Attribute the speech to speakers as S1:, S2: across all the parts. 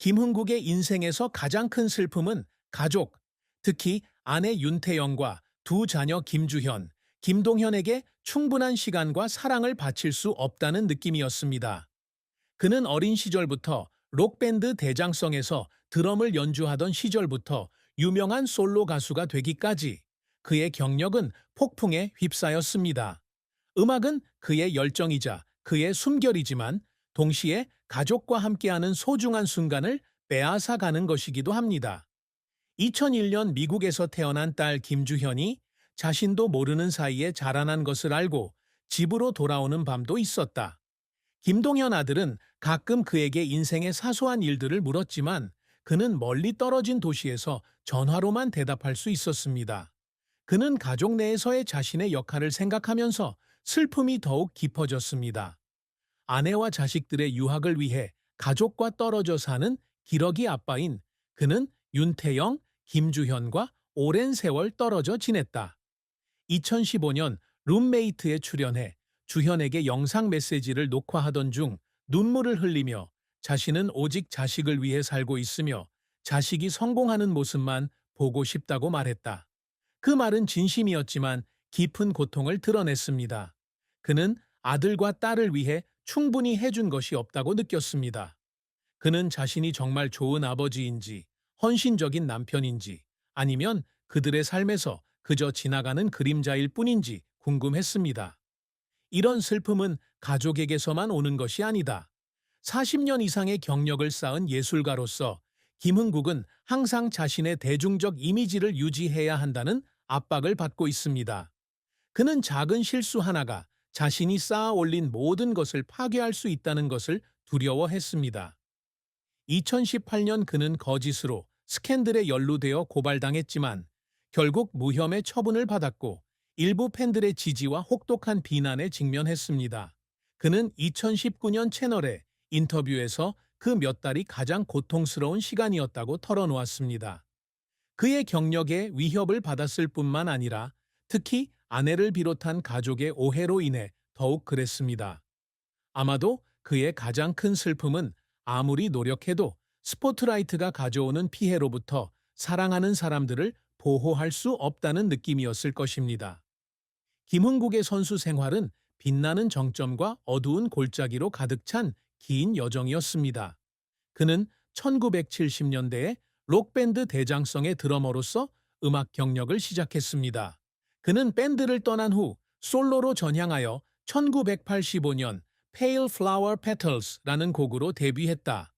S1: 김흥국의 인생에서 가장 큰 슬픔은 가족, 특히 아내 윤태영과 두 자녀 김주현, 김동현에게 충분한 시간과 사랑을 바칠 수 없다는 느낌이었습니다. 그는 어린 시절부터 록밴드 대장성에서 드럼을 연주하던 시절부터 유명한 솔로 가수가 되기까지 그의 경력은 폭풍에 휩싸였습니다. 음악은 그의 열정이자 그의 숨결이지만 동시에 가족과 함께하는 소중한 순간을 빼앗아 가는 것이기도 합니다. 2001년 미국에서 태어난 딸 김주현이 자신도 모르는 사이에 자라난 것을 알고 집으로 돌아오는 밤도 있었다. 김동현 아들은 가끔 그에게 인생의 사소한 일들을 물었지만 그는 멀리 떨어진 도시에서 전화로만 대답할 수 있었습니다. 그는 가족 내에서의 자신의 역할을 생각하면서 슬픔이 더욱 깊어졌습니다. 아내와 자식들의 유학을 위해 가족과 떨어져 사는 기러기 아빠인 그는 윤태영, 김주현과 오랜 세월 떨어져 지냈다. 2015년 룸메이트에 출연해 주현에게 영상 메시지를 녹화하던 중 눈물을 흘리며 자신은 오직 자식을 위해 살고 있으며 자식이 성공하는 모습만 보고 싶다고 말했다. 그 말은 진심이었지만 깊은 고통을 드러냈습니다. 그는 아들과 딸을 위해 충분히 해준 것이 없다고 느꼈습니다. 그는 자신이 정말 좋은 아버지인지, 헌신적인 남편인지, 아니면 그들의 삶에서 그저 지나가는 그림자일 뿐인지 궁금했습니다. 이런 슬픔은 가족에게서만 오는 것이 아니다. 40년 이상의 경력을 쌓은 예술가로서 김흥국은 항상 자신의 대중적 이미지를 유지해야 한다는 압박을 받고 있습니다. 그는 작은 실수 하나가 자신이 쌓아 올린 모든 것을 파괴할 수 있다는 것을 두려워했습니다. 2018년 그는 거짓으로 스캔들에 연루되어 고발당했지만 결국 무혐의 처분을 받았고 일부 팬들의 지지와 혹독한 비난에 직면했습니다. 그는 2019년 채널의 인터뷰에서 그 몇 달이 가장 고통스러운 시간이었다고 털어놓았습니다. 그의 경력에 위협을 받았을 뿐만 아니라 특히 아내를 비롯한 가족의 오해로 인해 더욱 그랬습니다. 아마도 그의 가장 큰 슬픔은 아무리 노력해도 스포트라이트가 가져오는 피해로부터 사랑하는 사람들을 보호할 수 없다는 느낌이었을 것입니다. 김흥국의 선수 생활은 빛나는 정점과 어두운 골짜기로 가득 찬 긴 여정이었습니다. 그는 1970년대에 록밴드 대장성의 드러머로서 음악 경력을 시작했습니다. 그는 밴드를 떠난 후 솔로로 전향하여 1985년 Pale Flower Petals라는 곡으로 데뷔했다.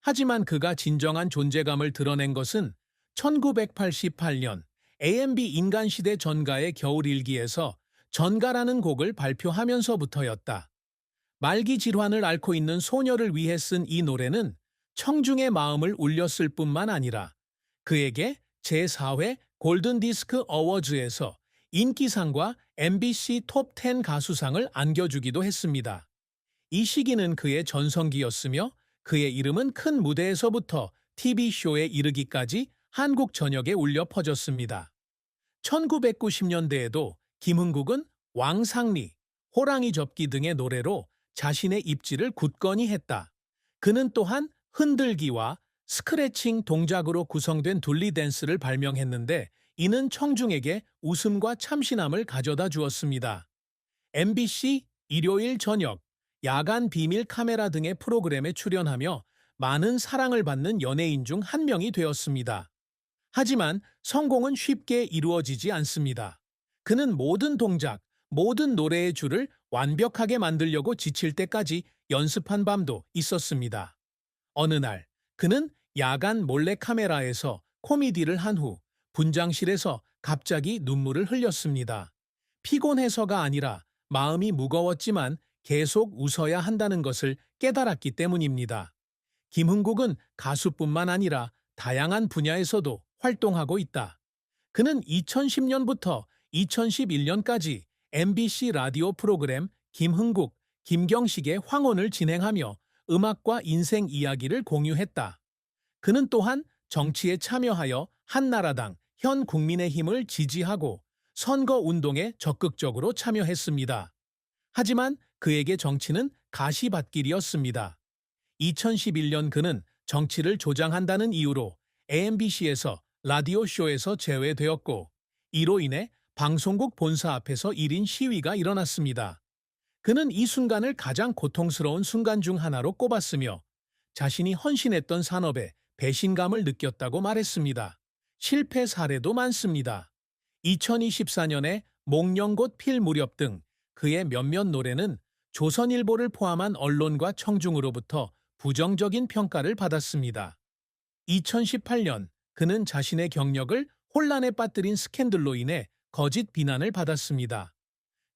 S1: 하지만 그가 진정한 존재감을 드러낸 것은 1988년 AMB 인간시대 전가의 겨울일기에서 전가라는 곡을 발표하면서부터였다. 말기 질환을 앓고 있는 소녀를 위해 쓴 이 노래는 청중의 마음을 울렸을 뿐만 아니라 그에게 제4회 골든디스크 어워즈에서 인기상과 MBC 톱10 가수상을 안겨주기도 했습니다. 이 시기는 그의 전성기였으며 그의 이름은 큰 무대에서부터 TV쇼에 이르기까지 한국 전역에 울려 퍼졌습니다. 1990년대에도 김흥국은 왕상리, 호랑이 접기 등의 노래로 자신의 입지를 굳건히 했다. 그는 또한 흔들기와 스크래칭 동작으로 구성된 둘리 댄스를 발명했는데 이는 청중에게 웃음과 참신함을 가져다 주었습니다. MBC 일요일 저녁, 야간 비밀 카메라 등의 프로그램에 출연하며 많은 사랑을 받는 연예인 중 한 명이 되었습니다. 하지만 성공은 쉽게 이루어지지 않습니다. 그는 모든 동작, 모든 노래의 줄을 완벽하게 만들려고 지칠 때까지 연습한 밤도 있었습니다. 어느 날, 그는 야간 몰래카메라에서 코미디를 한 후 분장실에서 갑자기 눈물을 흘렸습니다. 피곤해서가 아니라 마음이 무거웠지만 계속 웃어야 한다는 것을 깨달았기 때문입니다. 김흥국은 가수뿐만 아니라 다양한 분야에서도 활동하고 있다. 그는 2010년부터 2011년까지 MBC 라디오 프로그램 김흥국, 김경식의 황혼을 진행하며 음악과 인생 이야기를 공유했다. 그는 또한 정치에 참여하여 한나라당, 현 국민의힘을 지지하고 선거운동에 적극적으로 참여했습니다. 하지만 그에게 정치는 가시밭길이었습니다. 2011년 그는 정치를 조장한다는 이유로 AMBC에서 라디오 쇼에서 제외되었고, 이로 인해 방송국 본사 앞에서 1인 시위가 일어났습니다. 그는 이 순간을 가장 고통스러운 순간 중 하나로 꼽았으며 자신이 헌신했던 산업에 배신감을 느꼈다고 말했습니다. 실패 사례도 많습니다. 2024년에 목련곶 필 무렵 등 그의 몇몇 노래는 조선일보를 포함한 언론과 청중으로부터 부정적인 평가를 받았습니다. 2018년 그는 자신의 경력을 혼란에 빠뜨린 스캔들로 인해 거짓 비난을 받았습니다.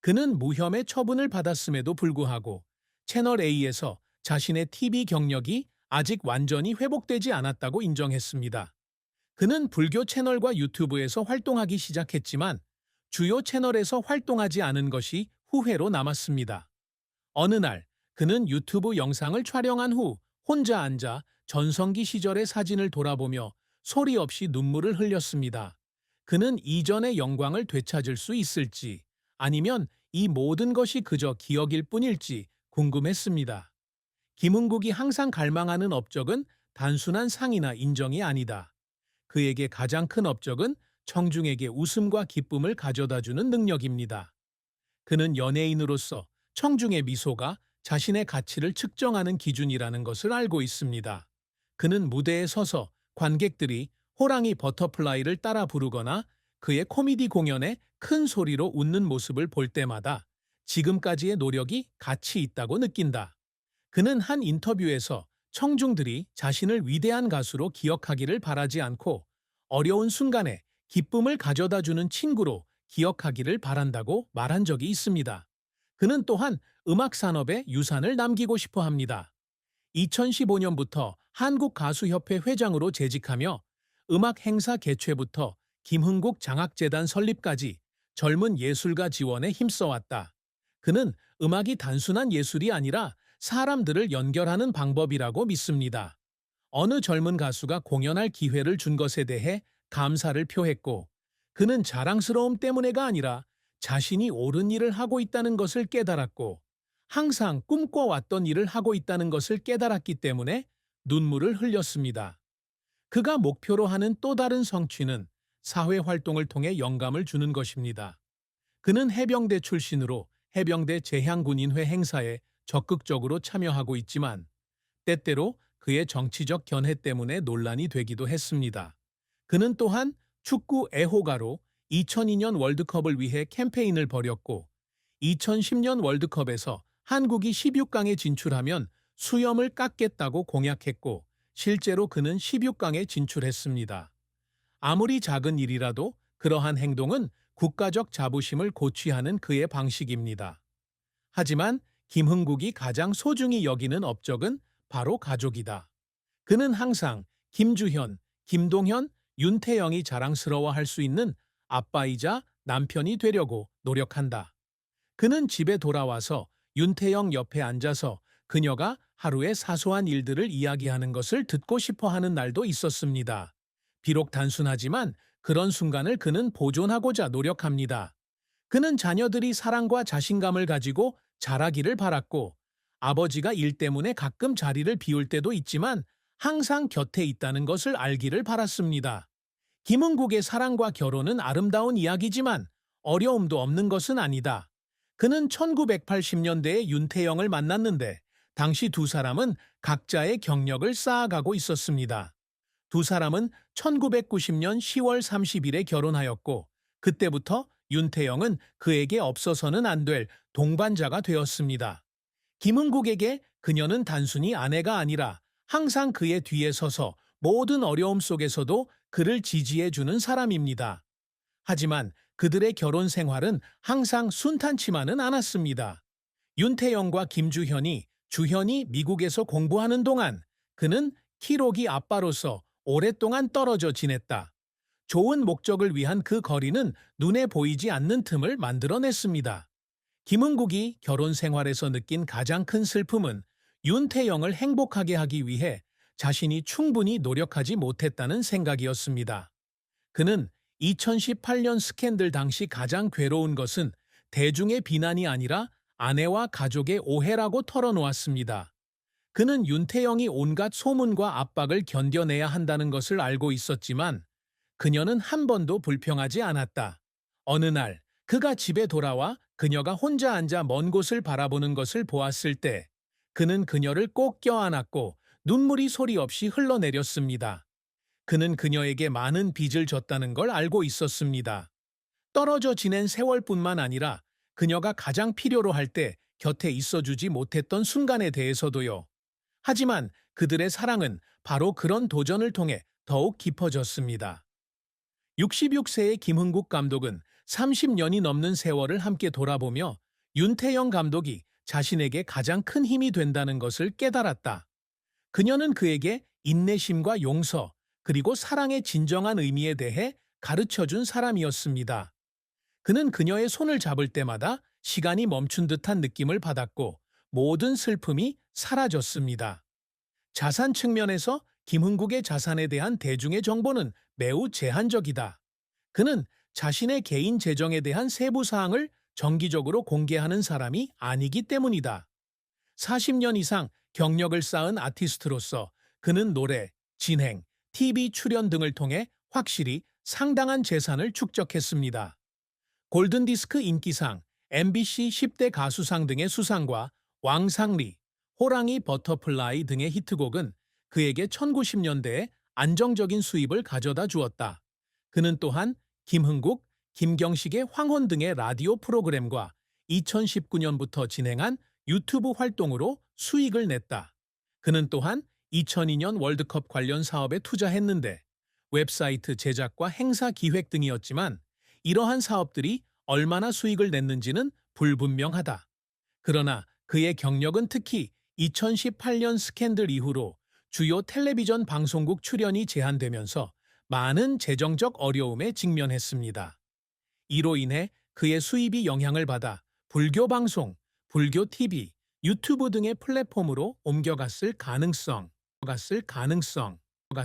S1: 그는 무혐의 처분을 받았음에도 불구하고 채널A에서 자신의 TV 경력이 아직 완전히 회복되지 않았다고 인정했습니다. 그는 불교 채널과 유튜브에서 활동하기 시작했지만 주요 채널에서 활동하지 않은 것이 후회로 남았습니다. 어느 날 그는 유튜브 영상을 촬영한 후 혼자 앉아 전성기 시절의 사진을 돌아보며 소리 없이 눈물을 흘렸습니다. 그는 이전의 영광을 되찾을 수 있을지 아니면 이 모든 것이 그저 기억일 뿐일지 궁금했습니다. 김흥국이 항상 갈망하는 업적은 단순한 상이나 인정이 아니다. 그에게 가장 큰 업적은 청중에게 웃음과 기쁨을 가져다주는 능력입니다. 그는 연예인으로서 청중의 미소가 자신의 가치를 측정하는 기준이라는 것을 알고 있습니다. 그는 무대에 서서 관객들이 호랑이 버터플라이를 따라 부르거나 그의 코미디 공연에 큰 소리로 웃는 모습을 볼 때마다 지금까지의 노력이 가치 있다고 느낀다. 그는 한 인터뷰에서 청중들이 자신을 위대한 가수로 기억하기를 바라지 않고 어려운 순간에 기쁨을 가져다주는 친구로 기억하기를 바란다고 말한 적이 있습니다. 그는 또한 음악 산업에 유산을 남기고 싶어 합니다. 2015년부터 한국가수협회 회장으로 재직하며 음악 행사 개최부터 김흥국 장학재단 설립까지 젊은 예술가 지원에 힘써왔다. 그는 음악이 단순한 예술이 아니라 사람들을 연결하는 방법이라고 믿습니다. 어느 젊은 가수가 공연할 기회를 준 것에 대해 감사를 표했고, 그는 자랑스러움 때문에가 아니라 자신이 옳은 일을 하고 있다는 것을 깨달았고, 항상 꿈꿔왔던 일을 하고 있다는 것을 깨달았기 때문에 눈물을 흘렸습니다. 그가 목표로 하는 또 다른 성취는 사회활동을 통해 영감을 주는 것입니다. 그는 해병대 출신으로 해병대 제향군인회 행사에 적극적으로 참여하고 있지만 때때로 그의 정치적 견해 때문에 논란이 되기도 했습니다. 그는 또한 축구 애호가로 2002년 월드컵을 위해 캠페인을 벌였고 2010년 월드컵에서 한국이 16강에 진출하면 수염을 깎겠다고 공약했고 실제로 그는 16강에 진출했습니다. 아무리 작은 일이라도 그러한 행동은 국가적 자부심을 고취하는 그의 방식입니다. 하지만 김흥국이 가장 소중히 여기는 업적은 바로 가족이다. 그는 항상 김주현, 김동현, 윤태영이 자랑스러워할 수 있는 아빠이자 남편이 되려고 노력한다. 그는 집에 돌아와서 윤태영 옆에 앉아서 그녀가 하루의 사소한 일들을 이야기하는 것을 듣고 싶어 하는 날도 있었습니다. 비록 단순하지만 그런 순간을 그는 보존하고자 노력합니다. 그는 자녀들이 사랑과 자신감을 가지고 자라기를 바랐고 아버지가 일 때문에 가끔 자리를 비울 때도 있지만 항상 곁에 있다는 것을 알기를 바랐습니다. 김흥국의 사랑과 결혼은 아름다운 이야기지만 어려움도 없는 것은 아니다. 그는 1980년대에 윤태영을 만났는데 당시 두 사람은 각자의 경력을 쌓아가고 있었습니다. 두 사람은 1990년 10월 30일에 결혼하였고 그때부터 윤태영은 그에게 없어서는 안 될 동반자가 되었습니다. 김흥국에게 그녀는 단순히 아내가 아니라 항상 그의 뒤에 서서 모든 어려움 속에서도 그를 지지해주는 사람입니다. 하지만 그들의 결혼 생활은 항상 순탄치만은 않았습니다. 윤태영과 김주현이 주현이 미국에서 공부하는 동안 그는 키로기 아빠로서 오랫동안 떨어져 지냈다. 좋은 목적을 위한 그 거리는 눈에 보이지 않는 틈을 만들어냈습니다. 김흥국이 결혼 생활에서 느낀 가장 큰 슬픔은 윤태영을 행복하게 하기 위해 자신이 충분히 노력하지 못했다는 생각이었습니다. 그는 2018년 스캔들 당시 가장 괴로운 것은 대중의 비난이 아니라 아내와 가족의 오해라고 털어놓았습니다. 그는 윤태영이 온갖 소문과 압박을 견뎌내야 한다는 것을 알고 있었지만 그녀는 한 번도 불평하지 않았다. 어느 날 그가 집에 돌아와 그녀가 혼자 앉아 먼 곳을 바라보는 것을 보았을 때 그는 그녀를 꼭 껴안았고 눈물이 소리 없이 흘러내렸습니다. 그는 그녀에게 많은 빚을 졌다는 걸 알고 있었습니다. 떨어져 지낸 세월뿐만 아니라 그녀가 가장 필요로 할 때 곁에 있어주지 못했던 순간에 대해서도요. 하지만 그들의 사랑은 바로 그런 도전을 통해 더욱 깊어졌습니다. 66세의 김흥국 감독은 30년이 넘는 세월을 함께 돌아보며 윤태영 감독이 자신에게 가장 큰 힘이 된다는 것을 깨달았다. 그녀는 그에게 인내심과 용서, 그리고 사랑의 진정한 의미에 대해 가르쳐준 사람이었습니다. 그는 그녀의 손을 잡을 때마다 시간이 멈춘 듯한 느낌을 받았고 모든 슬픔이 사라졌습니다. 자산 측면에서 김흥국의 자산에 대한 대중의 정보는 매우 제한적이다. 그는 자신의 개인 재정에 대한 세부 사항을 정기적으로 공개하는 사람이 아니기 때문이다. 40년 이상 경력을 쌓은 아티스트로서 그는 노래, 진행, TV 출연 등을 통해 확실히 상당한 재산을 축적했습니다. 골든디스크 인기상, MBC 10대 가수상 등의 수상과 왕상리, 호랑이 버터플라이 등의 히트곡은 그에게 1990년대에 안정적인 수입을 가져다 주었다. 그는 또한 김흥국, 김경식의 황혼 등의 라디오 프로그램과 2019년부터 진행한 유튜브 활동으로 수익을 냈다. 그는 또한 2002년 월드컵 관련 사업에 투자했는데 웹사이트 제작과 행사 기획 등이었지만 이러한 사업들이 얼마나 수익을 냈는지는 불분명하다. 그러나 그의 경력은 특히 2018년 스캔들 이후로 주요 텔레비전 방송국 출연이 제한되면서 많은 재정적 어려움에 직면했습니다. 이로 인해 그의 수입이 영향을 받아 불교 방송, 불교 TV, 유튜브 등의 플랫폼으로 옮겨갔을 가능성.